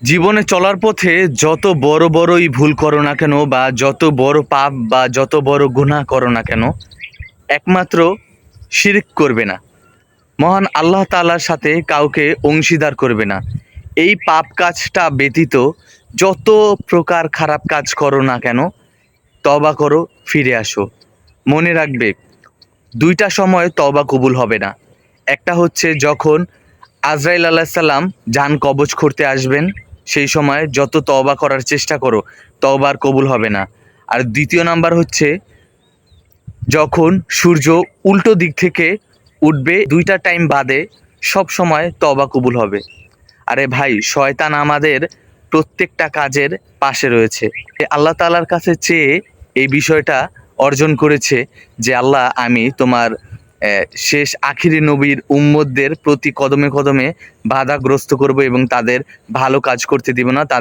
জীবনে চলার পথে যত বড় বড়ই ভুল করো না কেন বা যত বড় পাপ বা যত বড় গুনাহ করো না কেন, একমাত্র শিরক করবে না, মহান আল্লাহ তাআলার সাথে কাউকে অংশীদার করবে না। এই পাপ কাজটা ব্যতীত যত প্রকার খারাপ কাজ করো না কেন, তওবা করো, ফিরে আসো। মনে রাখবে, দুইটা সময় তওবা কবুল হবে না। একটা হচ্ছে যখন আজরাইল আলাইহিস সালাম জান কবজ করতে আসবেন, সেই সময় যত তওবা করার চেষ্টা করো, তওবা আর কবুল হবে না। আর দ্বিতীয় নাম্বার হচ্ছে যখন সূর্য উল্টো দিক থেকে উঠবে, দুইটা টাইম বাদে সব সময় তওবা কবুল হবে। আরে ভাই, শয়তান আমাদের প্রত্যেকটা কাজের পাশে রয়েছে। আল্লাহ তাআলার কাছে চেয়ে এই বিষয়টা অর্জন করেছে যে আল্লাহ, আমি তোমার শেষ আখিরি নবীর উম্মতদের প্রতি কদমে কদমে বাধাগ্রস্ত করব এবং তাদের ভালো কাজ করতে দিব না, তাদের